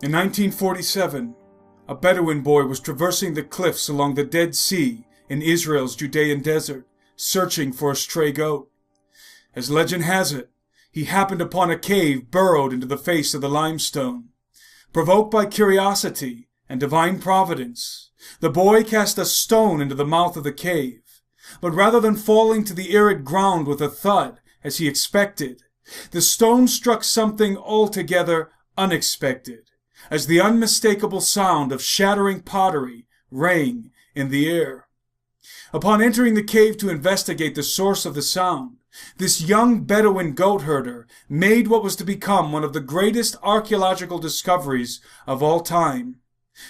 In 1947, a Bedouin boy was traversing the cliffs along the Dead Sea in Israel's Judean desert, searching for a stray goat. As legend has it, he happened upon a cave burrowed into the face of the limestone. Provoked by curiosity and divine providence, the boy cast a stone into the mouth of the cave. But rather than falling to the arid ground with a thud, as he expected, the stone struck something altogether unexpected, as the unmistakable sound of shattering pottery rang in the air. Upon entering the cave to investigate the source of the sound, this young Bedouin goat herder made what was to become one of the greatest archaeological discoveries of all time.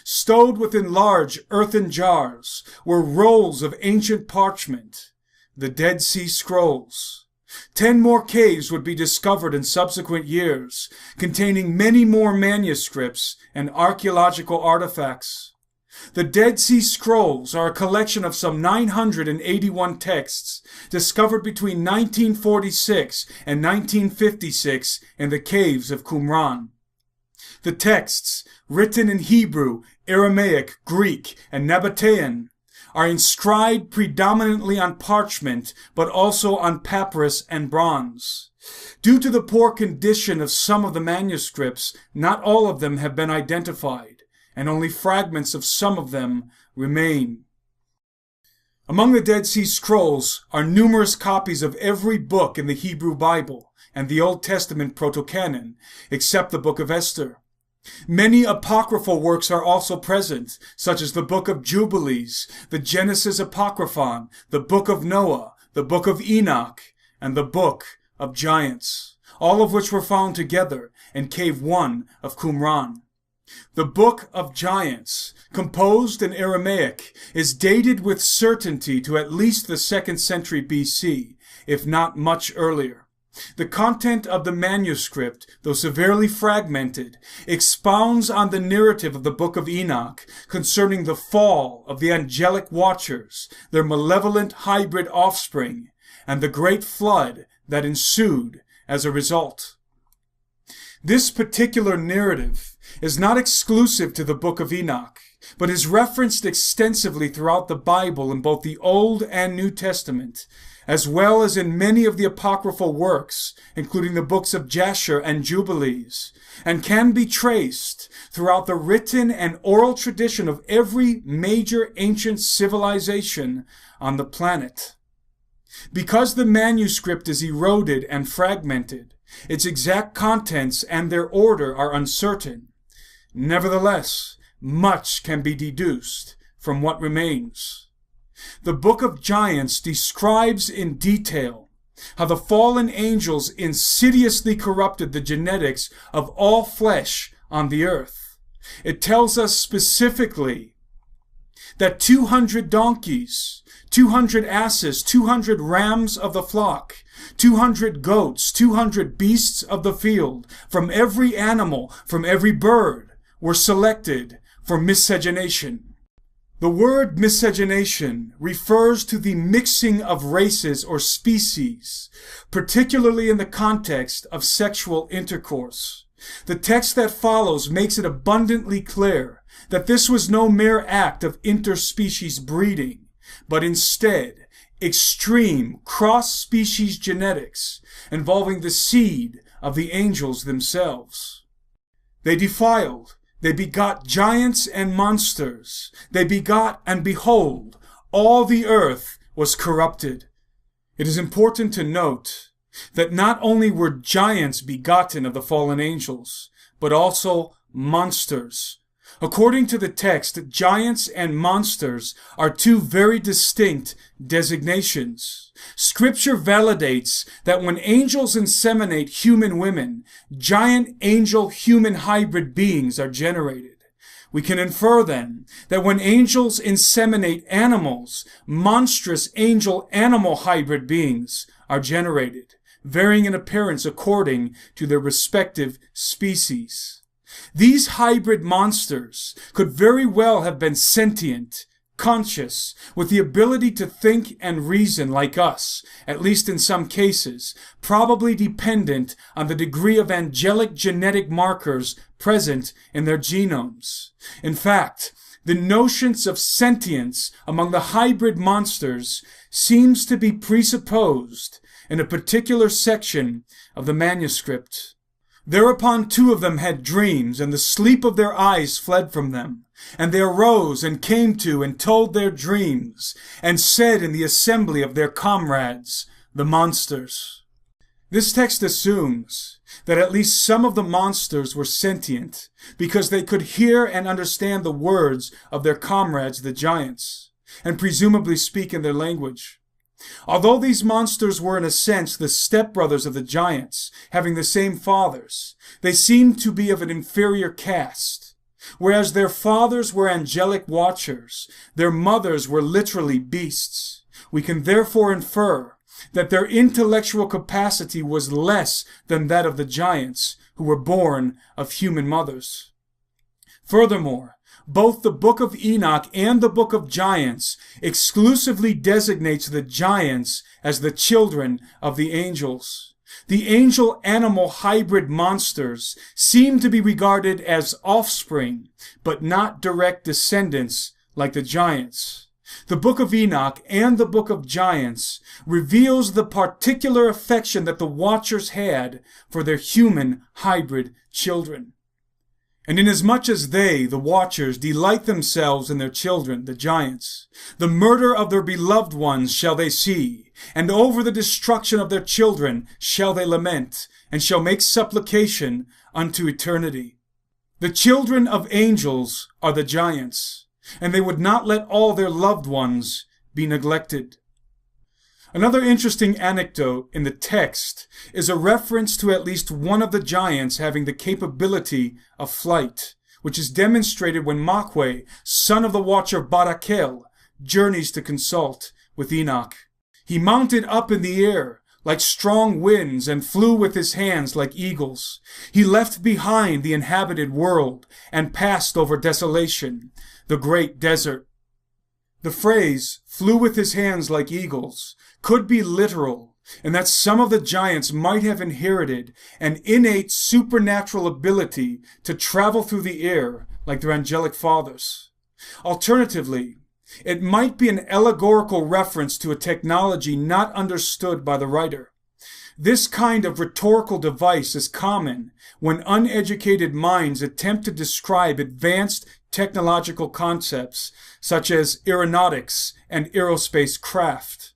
Stowed within large earthen jars were rolls of ancient parchment, the Dead Sea Scrolls. 10 more caves would be discovered in subsequent years, containing many more manuscripts and archaeological artifacts. The Dead Sea Scrolls are a collection of some 981 texts discovered between 1946 and 1956 in the caves of Qumran. The texts, written in Hebrew, Aramaic, Greek, and Nabatean, are inscribed predominantly on parchment, but also on papyrus and bronze. Due to the poor condition of some of the manuscripts, not all of them have been identified, and only fragments of some of them remain. Among the Dead Sea Scrolls are numerous copies of every book in the Hebrew Bible and the Old Testament proto-canon, except the Book of Esther. Many apocryphal works are also present, such as the Book of Jubilees, the Genesis Apocryphon, the Book of Noah, the Book of Enoch, and the Book of Giants, all of which were found together in Cave 1 of Qumran. The Book of Giants, composed in Aramaic, is dated with certainty to at least the 2nd century BC, if not much earlier. The content of the manuscript, though severely fragmented, expounds on the narrative of the Book of Enoch concerning the fall of the angelic watchers, their malevolent hybrid offspring, and the great flood that ensued as a result. This particular narrative is not exclusive to the Book of Enoch, but is referenced extensively throughout the Bible in both the Old and New Testament, as well as in many of the apocryphal works, including the books of Jasher and Jubilees, and can be traced throughout the written and oral tradition of every major ancient civilization on the planet. Because the manuscript is eroded and fragmented, its exact contents and their order are uncertain. Nevertheless, much can be deduced from what remains. The Book of Giants describes in detail how the fallen angels insidiously corrupted the genetics of all flesh on the earth. It tells us specifically that 200 donkeys, 200 asses, 200 rams of the flock, 200 goats, 200 beasts of the field, from every animal, from every bird, were selected for miscegenation. The word miscegenation refers to the mixing of races or species, particularly in the context of sexual intercourse. The text that follows makes it abundantly clear that this was no mere act of interspecies breeding, but instead extreme cross-species genetics involving the seed of the angels themselves. They defiled. They begot giants and monsters. They begot, and behold, all the earth was corrupted. It is important to note that not only were giants begotten of the fallen angels, but also monsters. According to the text, giants and monsters are two very distinct designations. Scripture validates that when angels inseminate human women, giant angel-human hybrid beings are generated. We can infer then that when angels inseminate animals, monstrous angel-animal hybrid beings are generated, varying in appearance according to their respective species. These hybrid monsters could very well have been sentient, conscious, with the ability to think and reason like us, at least in some cases, probably dependent on the degree of angelic genetic markers present in their genomes. In fact, the notions of sentience among the hybrid monsters seems to be presupposed in a particular section of the manuscript. Thereupon 2 of them had dreams, and the sleep of their eyes fled from them. And they arose and came to and told their dreams, and said in the assembly of their comrades, the monsters. This text assumes that at least some of the monsters were sentient, because they could hear and understand the words of their comrades, the giants, and presumably speak in their language. Although these monsters were in a sense the stepbrothers of the giants, having the same fathers, they seemed to be of an inferior caste. Whereas their fathers were angelic watchers, their mothers were literally beasts. We can therefore infer that their intellectual capacity was less than that of the giants, who were born of human mothers. Furthermore, both the Book of Enoch and the Book of Giants exclusively designates the giants as the children of the angels. The angel-animal hybrid monsters seem to be regarded as offspring, but not direct descendants like the giants. The Book of Enoch and the Book of Giants reveals the particular affection that the Watchers had for their human hybrid children. And inasmuch as they, the Watchers, delight themselves in their children, the giants, the murder of their beloved ones shall they see, and over the destruction of their children shall they lament, and shall make supplication unto eternity. The children of angels are the giants, and they would not let all their loved ones be neglected. Another interesting anecdote in the text is a reference to at least one of the giants having the capability of flight, which is demonstrated when Machwe, son of the watcher Barakel, journeys to consult with Enoch. He mounted up in the air like strong winds and flew with his hands like eagles. He left behind the inhabited world and passed over desolation, the great desert. The phrase, flew with his hands like eagles, could be literal, and that some of the giants might have inherited an innate supernatural ability to travel through the air like their angelic fathers. Alternatively, it might be an allegorical reference to a technology not understood by the writer. This kind of rhetorical device is common when uneducated minds attempt to describe advanced technological concepts such as aeronautics and aerospace craft.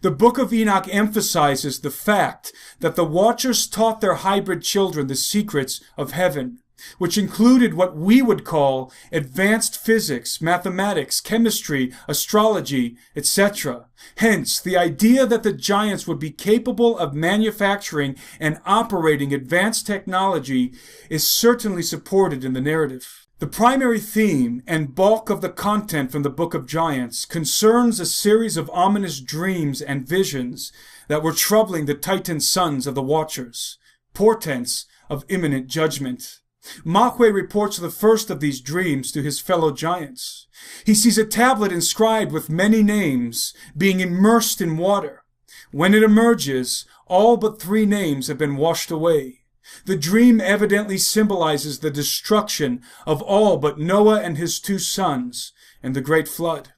The Book of Enoch emphasizes the fact that the Watchers taught their hybrid children the secrets of heaven, which included what we would call advanced physics, mathematics, chemistry, astrology, etc. Hence, the idea that the giants would be capable of manufacturing and operating advanced technology is certainly supported in the narrative. The primary theme and bulk of the content from the Book of Giants concerns a series of ominous dreams and visions that were troubling the Titan sons of the Watchers, portents of imminent judgment. Machwe reports the first of these dreams to his fellow giants. He sees a tablet inscribed with many names being immersed in water. When it emerges, all but 3 names have been washed away. The dream evidently symbolizes the destruction of all but Noah and his 2 sons in the Great Flood.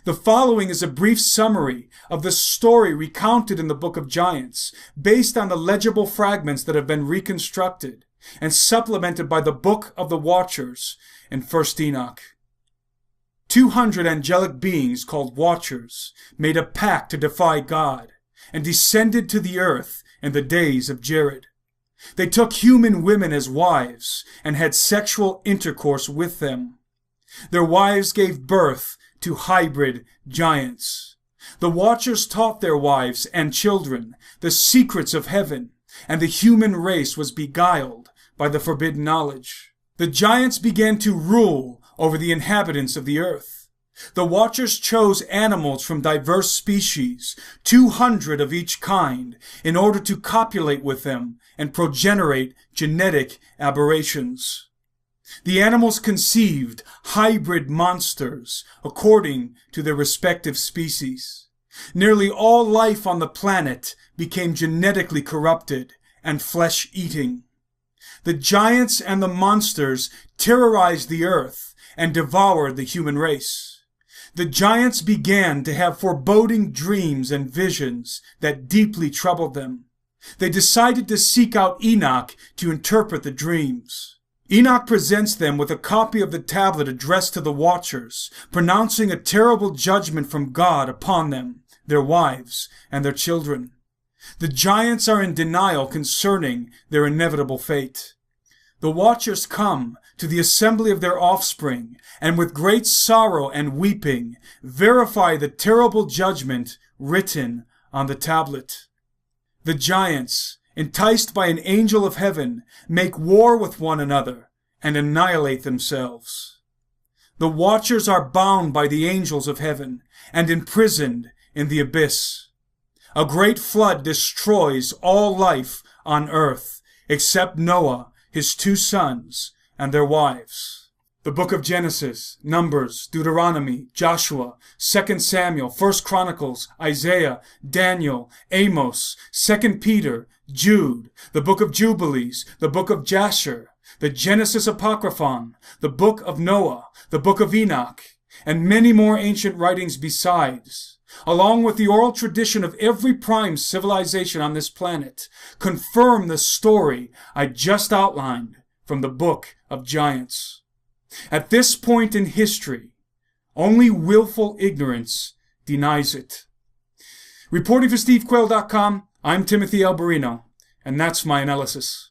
The following is a brief summary of the story recounted in the Book of Giants, based on the legible fragments that have been reconstructed and supplemented by the Book of the Watchers in 1st Enoch. 200 angelic beings called Watchers made a pact to defy God and descended to the earth in the days of Jared. They took human women as wives and had sexual intercourse with them. Their wives gave birth to hybrid giants. The Watchers taught their wives and children the secrets of heaven, and the human race was beguiled by the forbidden knowledge. The giants began to rule over the inhabitants of the earth. The Watchers chose animals from diverse species, 200 of each kind, in order to copulate with them and progenerate genetic aberrations. The animals conceived hybrid monsters according to their respective species. Nearly all life on the planet became genetically corrupted and flesh-eating. The giants and the monsters terrorized the earth and devoured the human race. The giants began to have foreboding dreams and visions that deeply troubled them. They decided to seek out Enoch to interpret the dreams. Enoch presents them with a copy of the tablet addressed to the Watchers, pronouncing a terrible judgment from God upon them, their wives, and their children. The giants are in denial concerning their inevitable fate. The Watchers come to the assembly of their offspring, and with great sorrow and weeping, verify the terrible judgment written on the tablet. The giants, enticed by an angel of heaven, make war with one another and annihilate themselves. The Watchers are bound by the angels of heaven and imprisoned in the abyss. A great flood destroys all life on earth, except Noah, his 2 sons, and their wives. The book of Genesis, Numbers, Deuteronomy, Joshua, 2 Samuel, 1 Chronicles, Isaiah, Daniel, Amos, 2 Peter, Jude, the book of Jubilees, the book of Jasher, the Genesis Apocryphon, the book of Noah, the book of Enoch, and many more ancient writings besides, along with the oral tradition of every prime civilization on this planet, confirm the story I just outlined from the book of Giants. At this point in history, only willful ignorance denies it. Reporting for SteveQuail.com, I'm Timothy Alberino, and that's my analysis.